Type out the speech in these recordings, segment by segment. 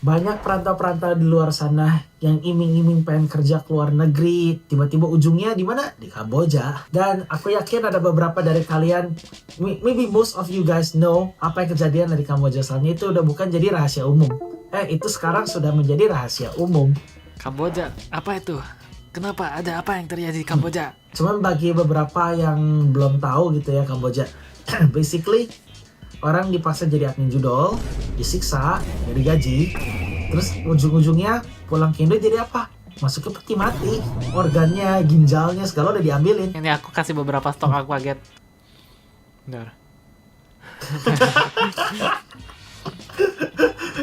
banyak perantau-perantau di luar sana yang iming-iming pengen kerja ke luar negeri, tiba-tiba ujungnya di mana? Di Kamboja. Dan aku yakin ada beberapa dari kalian, maybe most of you guys know apa yang kejadian dari Kamboja. Soalnya itu udah bukan jadi rahasia umum. Itu sekarang sudah menjadi rahasia umum. Kamboja, apa itu? Kenapa? Ada apa yang terjadi di Kamboja? Cuman bagi beberapa yang belum tahu gitu ya Kamboja, basically orang dipaksa jadi admin judol, disiksa, dari gaji, terus ujung-ujungnya pulang ke Indo jadi apa? Masuk ke peti mati, organnya, ginjalnya, segala udah diambilin. Ini aku kasih beberapa stok aku kaget. Bentar.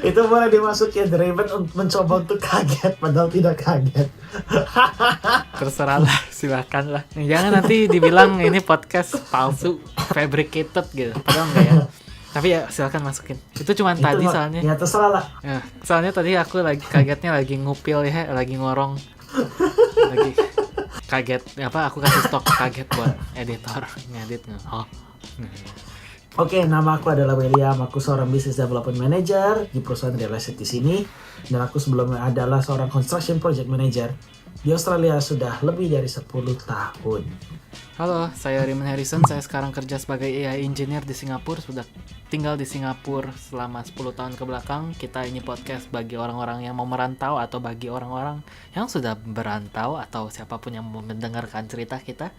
Itu boleh dimasukin, Draven mencoba untuk kaget, padahal tidak kaget. Terserah lah, silakan lah. Jangan nanti dibilang ini podcast palsu, fabricated gitu. Padahal enggak ya. Tapi ya silakan masukin. Itu cuma tadi soalnya. Ya terserah lah. Ya, soalnya tadi aku lagi kagetnya lagi ngupil ya, lagi ngorong. Lagi kaget apa? Aku kasih stok kaget buat editor ngedit. Oh. Oke, nama aku adalah William. Aku seorang business development manager di perusahaan real estate di sini. Dan aku sebelumnya adalah seorang construction project manager di Australia sudah lebih dari 10 tahun. Halo, saya Riman Harrison. Saya sekarang kerja sebagai AI engineer di Singapura. Sudah tinggal di Singapura selama 10 tahun ke belakang. Kita ini podcast bagi orang-orang yang mau merantau atau bagi orang-orang yang sudah berantau atau siapapun yang mau mendengarkan cerita kita.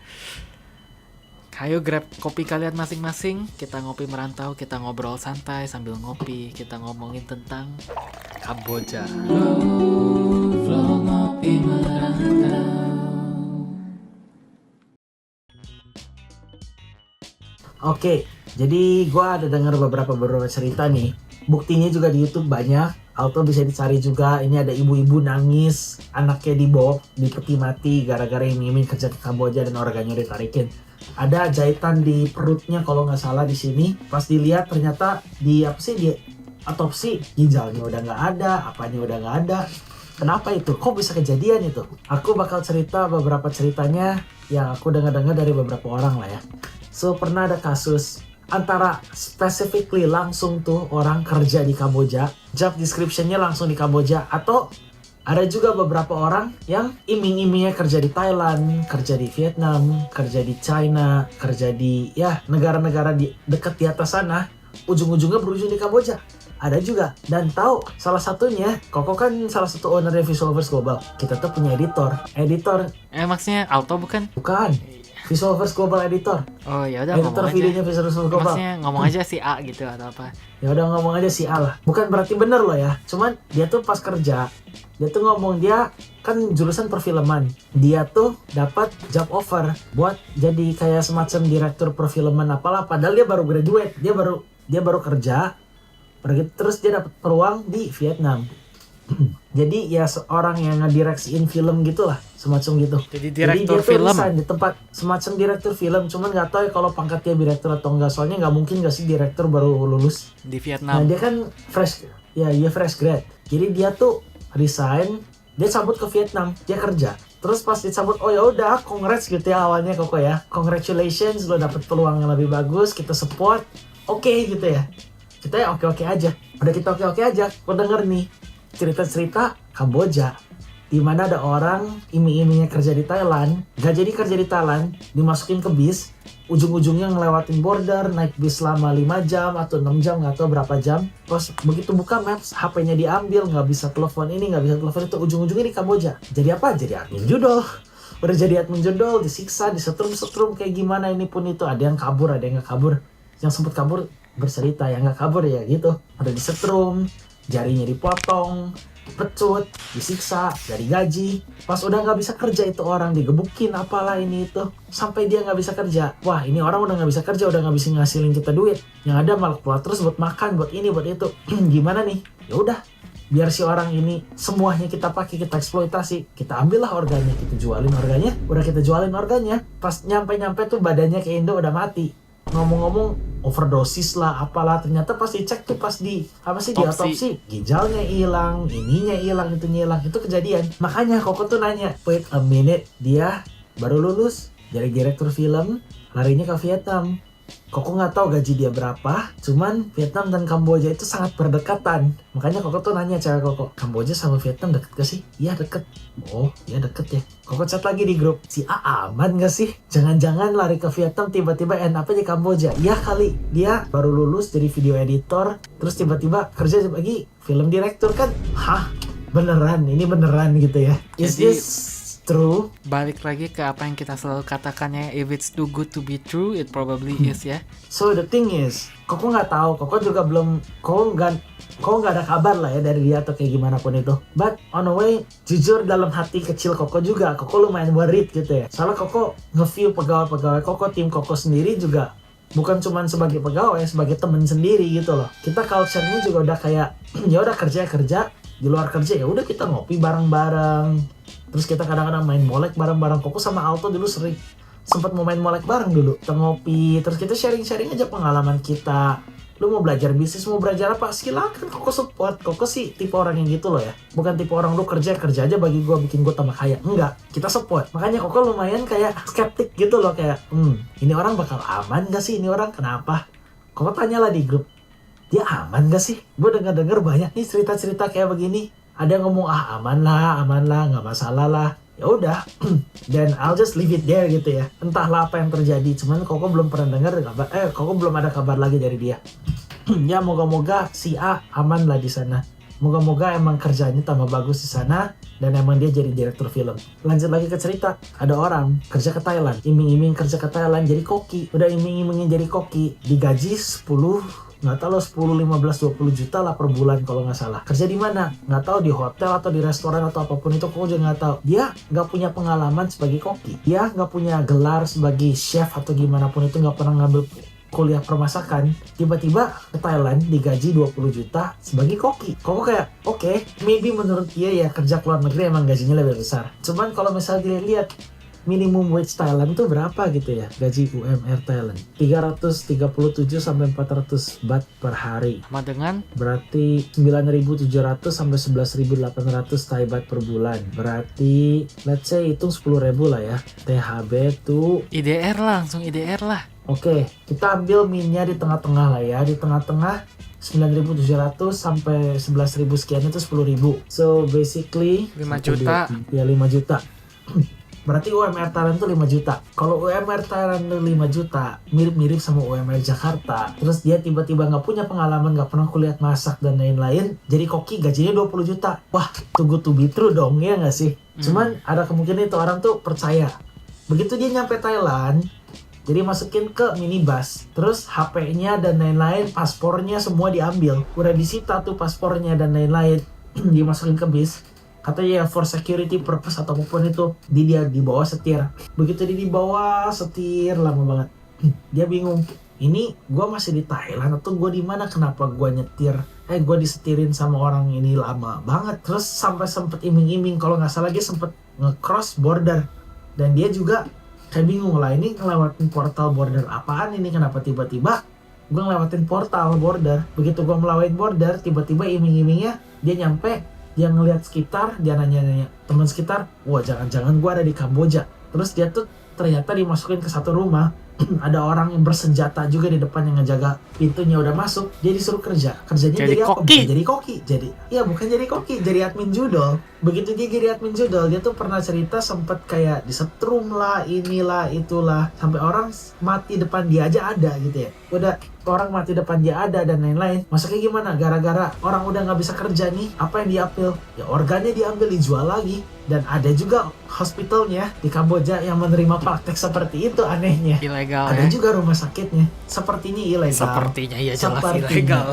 Ayo grab kopi kalian masing-masing. Kita ngopi merantau, kita ngobrol santai sambil ngopi. Kita ngomongin tentang Kamboja. Flow ngopi merantau. Oke, jadi gue ada dengar beberapa cerita nih. Buktinya juga di YouTube banyak. Auto bisa dicari juga. Ini ada ibu-ibu nangis, anaknya dibawa di peti mati gara-gara iming-iming kerja ke Kamboja dan organnya ditarikin. Ada jahitan di perutnya kalau nggak salah di sini. Pas dilihat ternyata di autopsi ginjalnya udah nggak ada, apanya udah nggak ada. Kenapa itu? Kok bisa kejadian itu? Aku bakal cerita beberapa ceritanya yang aku dengar-dengar dari beberapa orang lah ya. So, pernah ada kasus antara specifically langsung tuh orang kerja di Kamboja, job description-nya langsung di Kamboja, atau ada juga beberapa orang yang iming-imingnya kerja di Thailand, kerja di Vietnam, kerja di China, kerja di ya negara-negara di dekat di atas sana, ujung-ujungnya berujung di Kamboja. Ada juga. Dan tahu salah satunya, Koko kan salah satu owner Visualverse Global. Kita tuh punya editor. Maksudnya Auto bukan? Bukan. Visualverse Global editor. Oh ya udah editor ngomong videonya aja. Visualverse Global. Maksudnya ngomong aja si A gitu atau apa? Ya udah ngomong aja si A lah. Bukan berarti bener loh ya. Cuman dia tuh pas kerja, dia tuh ngomong dia kan jurusan perfilman. Dia tuh dapat job offer buat jadi kayak semacam direktur perfilman apalah. Padahal dia baru graduate. Dia baru kerja. Terus dia dapat peluang di Vietnam. Jadi ya seorang yang ngedireksiin film gitulah, semacam gitu. Jadi direktur dia film. Tuh resign di tempat semacam direktur film, cuman nggak tahu ya kalau pangkatnya direktur atau enggak. Soalnya nggak mungkin nggak sih direktur baru lulus di Vietnam. Nah dia kan fresh grad. Jadi dia tuh resign, dia cabut ke Vietnam, dia kerja. Terus pas dicabut, oh ya udah, congrats gitu ya awalnya Koko ya. Congratulations, lo dapet peluang yang lebih bagus, kita support. Oke gitu ya. Kita ya oke aja. Udah kita oke aja. Kau denger nih cerita-cerita Kamboja, di mana ada orang iming-imingnya kerja di Thailand, gak jadi kerja di Thailand, dimasukin ke bis, ujung-ujungnya ngelewatin border, naik bis selama 5 jam atau 6 jam, gak tahu berapa jam. Terus begitu buka maps, HP-nya diambil, gak bisa telepon ini, gak bisa telepon itu, ujung-ujungnya di Kamboja. Jadi apa? Jadi admin judol. Udah jadi admin judol, disiksa, disetrum-setrum kayak gimana ini pun itu. Ada yang kabur, ada yang gak kabur. Yang sempat kabur bercerita, yang gak kabur ya gitu. Udah disetrum, jarinya dipotong, pecut, disiksa, dari gaji. Pas udah gak bisa kerja itu orang digebukin apalah ini itu. Sampai dia gak bisa kerja. Wah ini orang udah gak bisa kerja, udah gak bisa ngasilin kita duit. Yang ada malah keluar terus buat makan, buat ini, buat itu. Gimana nih? Ya udah, biar si orang ini semuanya kita pakai, kita eksploitasi. Kita ambillah organnya, kita jualin organnya. Udah kita jualin organnya, pas nyampe tuh badannya ke Indo udah mati. Ngomong-ngomong overdosis lah apalah, ternyata pas dicek tuh pas di autopsi ginjalnya hilang, ininya hilang, itunya hilang. Itu kejadian. Makanya Koko tuh nanya, wait a minute, dia baru lulus jadi direktur film, larinya ke Vietnam. Koko nggak tahu gaji dia berapa, cuman Vietnam dan Kamboja itu sangat berdekatan. Makanya Koko tuh nanya cewek Koko, Kamboja sama Vietnam deket gak sih? Iya deket. Oh iya deket ya. Koko chat lagi di grup, si A aman gak sih? Jangan-jangan lari ke Vietnam tiba-tiba end up di Kamboja. Iya kali, dia baru lulus jadi video editor, terus tiba-tiba kerja sebagai film direktur kan? Hah? Beneran? Ini beneran gitu ya? Is Jadi, this true? Balik lagi ke apa yang kita selalu katakannya, if it's too good to be true, it probably is ya. So the thing is, Koko nggak tahu, Koko juga belum, Koko nggak ada kabar lah ya dari dia atau kayak gimana pun itu. But on the way, jujur dalam hati kecil Koko juga, Koko lumayan worried gitu ya. Soalnya Koko nge-view pegawai-pegawai Koko, tim Koko sendiri juga bukan cuman sebagai pegawai, sebagai temen sendiri gitu loh. Kita culture-nya juga udah kayak, ya udah kerja, di luar kerja ya udah kita ngopi bareng-bareng. Terus kita kadang-kadang main molek bareng-bareng. Koko sama Alto dulu sempat mau main molek bareng dulu. Kita ngopi, terus kita sharing-sharing aja pengalaman kita. Lu mau belajar bisnis, mau belajar apa, silakan Koko support. Koko sih tipe orang yang gitu loh ya. Bukan tipe orang lu kerja aja bagi gua, bikin gua tambah kaya. Enggak, kita support. Makanya Koko lumayan kayak skeptik gitu loh, kayak ini orang bakal aman gak sih? Ini orang kenapa? Koko tanyalah di grup, dia aman gak sih? Gue denger banyak nih cerita-cerita kayak begini. Ada yang ngomong aman lah, nggak masalah lah. Ya udah, dan I'll just leave it there gitu ya. Entahlah apa yang terjadi. Cuman Koko belum pernah dengar kabar. Koko belum ada kabar lagi dari dia. Ya moga-moga si A aman lah di sana. Moga-moga emang kerjanya tambah bagus di sana dan emang dia jadi direktur film. Lanjut lagi ke cerita. Ada orang kerja ke Thailand, iming-iming kerja ke Thailand jadi koki. Udah iming-imingin jadi koki, digaji 10 nggak tahu loh 10, 15, 20 juta lah per bulan kalau nggak salah. Kerja di mana? Nggak tahu, di hotel atau di restoran atau apapun itu, Koko juga nggak tahu. Dia nggak punya pengalaman sebagai koki. Dia nggak punya gelar sebagai chef atau gimana pun itu, nggak pernah ngambil kuliah permasakan. Tiba-tiba ke Thailand digaji 20 juta sebagai koki. Koko kayak, oke, maybe menurut dia ya kerja ke luar negeri emang gajinya lebih besar. Cuman kalau misalnya dilihat minimum wage Thailand tuh berapa gitu ya, gaji UMR Thailand 337 sampai 400 baht per hari, Sama dengan berarti 9.700 sampai 11.800 Thai baht per bulan. Berarti let's say hitung 10.000 lah ya. THB tuh IDR lah, langsung IDR lah. oke, kita ambil minnya di tengah-tengah lah ya. Di tengah-tengah 9.700 sampai 11.000 sekian itu 10.000. So basically 5 juta. Ya 5 juta. Berarti UMR Thailand tuh 5 juta. Kalau UMR Thailand tuh 5 juta, mirip-mirip sama UMR Jakarta. Terus dia tiba-tiba nggak punya pengalaman, nggak pernah kuliah masak dan lain-lain. Jadi koki gajinya 20 juta. Wah, too good to be true dong, ya nggak sih? Cuman ada kemungkinan itu orang tuh percaya. Begitu dia nyampe Thailand, jadi masukin ke minibus. Terus HP-nya dan lain-lain, paspornya semua diambil. Udah disita tuh paspornya dan lain-lain. Dimasukin ke bis. Katanya ya for security purpose atau apapun itu, dia dibawa setir. Begitu dia dibawa setir lama banget. Dia bingung, ini gue masih di Thailand atau gue di mana? Kenapa gue nyetir? Gue disetirin sama orang ini lama banget. Terus sampai sempet iming-iming, kalau nggak salah dia sempet nge-cross border. Dan dia juga kayak bingung lah, ini ngelewatin portal border apaan ini? Kenapa tiba-tiba gue ngelewatin portal border? Begitu gue melawatin border, tiba-tiba iming-imingnya dia nyampe. Dia ngelihat sekitar, dia nanya-nanya teman sekitar, wah jangan-jangan gue ada di Kamboja. Terus dia tuh ternyata dimasukin ke satu rumah, ada orang yang bersenjata juga di depan yang ngejaga pintunya. Udah masuk, dia disuruh kerja. Kerjanya Jadi jadi apa? koki. Bukan jadi koki. Bukan jadi koki, jadi admin judol. Begitu dia jadi admin judol, dia tuh pernah cerita sempet kayak disetrum lah, inilah, itulah. Sampai orang mati depan dia aja ada gitu ya. Udah orang mati depan dia ada dan lain-lain. Masuknya gimana? Gara-gara orang udah nggak bisa kerja nih, apa yang diambil? Ya organnya diambil, dijual lagi. Dan ada juga hospitalnya di Kamboja yang menerima praktek seperti itu, anehnya. Ilegal Ada ya. juga rumah sakitnya. Sepertinya ilegal. Sepertinya ya jelas Sepertinya. ilegal.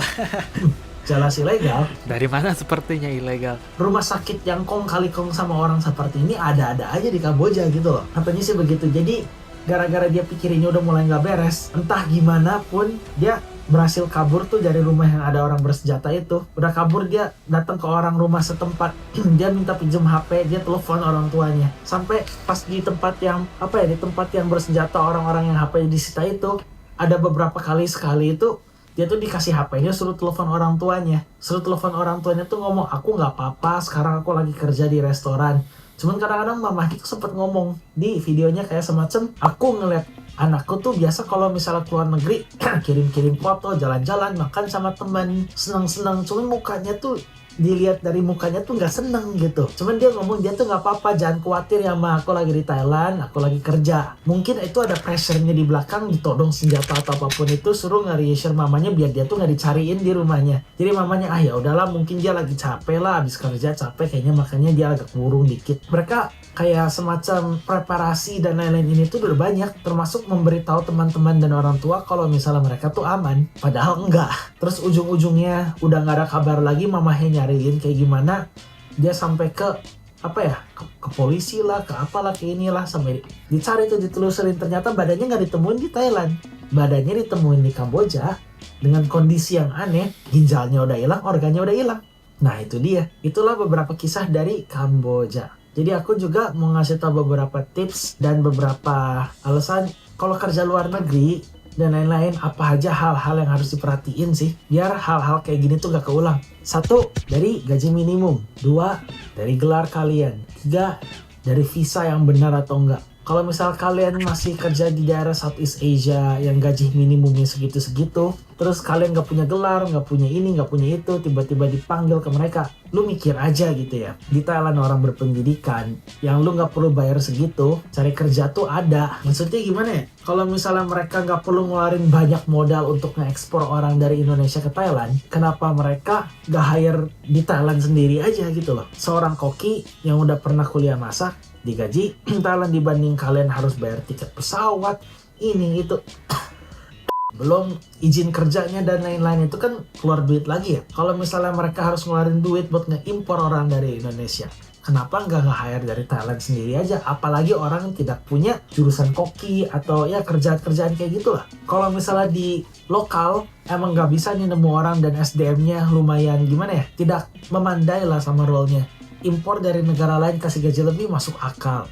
Jelas ilegal. Dari mana sepertinya ilegal? Rumah sakit yang kong kali kong sama orang seperti ini ada-ada aja di Kamboja gitu loh. Katanya sih begitu. Jadi gara-gara dia pikirinnya udah mulai nggak beres, entah gimana pun dia berhasil kabur tuh dari rumah yang ada orang bersenjata itu. Udah kabur, dia datang ke orang rumah setempat. Dia minta pinjam HP, dia telepon orang tuanya. Sampai pas di tempat yang di tempat yang bersenjata, orang-orang yang HP disita itu, ada beberapa sekali itu dia tuh dikasih HP-nya, suruh telepon orang tuanya. Suruh telepon orang tuanya tuh ngomong, aku nggak apa-apa, sekarang aku lagi kerja di restoran. Cuman kadang-kadang mamah itu sempet ngomong di videonya kayak semacam, aku ngeliat Anakku tuh biasa kalau misalnya keluar negeri kirim-kirim foto, jalan-jalan, makan sama teman, senang-senang. Cuman mukanya tuh dilihat dari mukanya tuh nggak seneng gitu. Cuman dia ngomong dia tuh nggak apa-apa, jangan khawatir ya ma, aku lagi di Thailand, aku lagi kerja. Mungkin itu ada pressure-nya di belakang, ditodong senjata atau apapun itu, suruh nge-reassure mamanya biar dia tuh nggak dicariin di rumahnya. Jadi mamanya ya udahlah, mungkin dia lagi capek lah, habis kerja capek kayaknya, makanya dia agak murung dikit. Mereka kayak semacam preparasi dan lain-lain ini tuh udah banyak, termasuk memberitahu teman-teman dan orang tua kalau misalnya mereka tuh aman, padahal enggak. Terus ujung-ujungnya udah nggak ada kabar lagi, mamahnya nyariin kayak gimana, dia sampai ke ke polisi lah, ke apalah, ke inilah, sampai dicari tuh, ditelusurin, ternyata badannya nggak ditemuin di Thailand, badannya ditemuin di Kamboja dengan kondisi yang aneh, ginjalnya udah hilang, organnya udah hilang. Nah itu dia, itulah beberapa kisah dari Kamboja. Jadi aku juga mau ngasih tahu beberapa tips dan beberapa alasan kalau kerja luar negeri dan lain-lain, apa aja hal-hal yang harus diperhatiin sih biar hal-hal kayak gini tuh gak keulang. 1, dari gaji minimum. 2, dari gelar kalian. 3, dari visa yang benar atau enggak. Kalau misal kalian masih kerja di daerah Southeast Asia yang gaji minimumnya segitu-segitu, terus kalian gak punya gelar, gak punya ini, gak punya itu, tiba-tiba dipanggil ke mereka, lu mikir aja gitu ya. Di Thailand orang berpendidikan, yang lu gak perlu bayar segitu, cari kerja tuh ada. Maksudnya gimana ya? Kalau misalnya mereka gak perlu ngeluarin banyak modal untuk nge-ekspor orang dari Indonesia ke Thailand, kenapa mereka gak hire di Thailand sendiri aja gitu loh? Seorang koki yang udah pernah kuliah masak, digaji Thailand dibanding kalian harus bayar tiket pesawat, ini itu. Belum izin kerjanya dan lain-lain, itu kan keluar duit lagi ya. Kalau misalnya mereka harus ngeluarin duit buat ngeimpor orang dari Indonesia, kenapa nggak nge-hire dari Thailand sendiri aja? Apalagi orang yang tidak punya jurusan koki atau ya kerjaan-kerjaan kayak gitulah. Kalau misalnya di lokal emang nggak bisa nih nemu orang dan SDM-nya lumayan gimana ya, tidak memandai lah sama role-nya. Impor dari negara lain kasih gaji lebih masuk akal.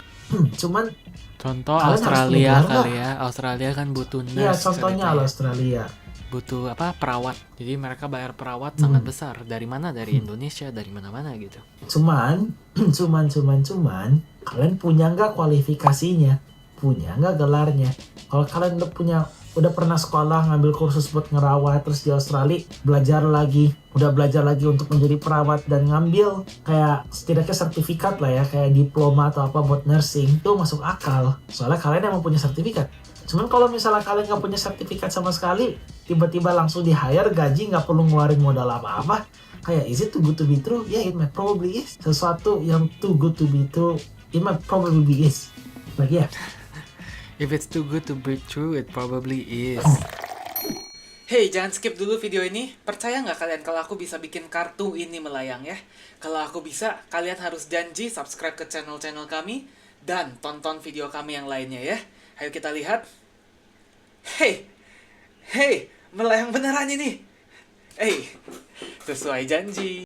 Cuman Contoh kalian harus Australia punya gelar kali nggak? ya. Australia kan butuh Ya nurse contohnya ceritanya. Australia. Butuh perawat. Jadi mereka bayar perawat sangat besar. Dari mana? Dari Indonesia, dari mana-mana gitu. Cuman, cuman, kalian punya nggak kualifikasinya? Punya nggak gelarnya? Kalau kalian udah pernah sekolah ngambil kursus buat ngerawat, terus di Australia belajar lagi untuk menjadi perawat dan ngambil kayak setidaknya sertifikat lah ya, kayak diploma atau apa buat nursing, itu masuk akal. Soalnya kalian emang punya sertifikat. Cuman kalau misalnya kalian nggak punya sertifikat sama sekali, tiba-tiba langsung di hire, gaji nggak perlu ngeluarin modal apa-apa, kayak is it too good to be true? Ya, it might probably is. Sesuatu yang too good to be true, it might probably is. Lagi ya. If it's too good to be true, it probably is. Hey, jangan skip dulu video ini. Percaya nggak kalian kalau aku bisa bikin kartu ini melayang ya? Kalau aku bisa, kalian harus janji subscribe ke channel-channel kami dan tonton video kami yang lainnya ya. Ayo kita lihat. Hey, melayang beneran ini. Sesuai janji.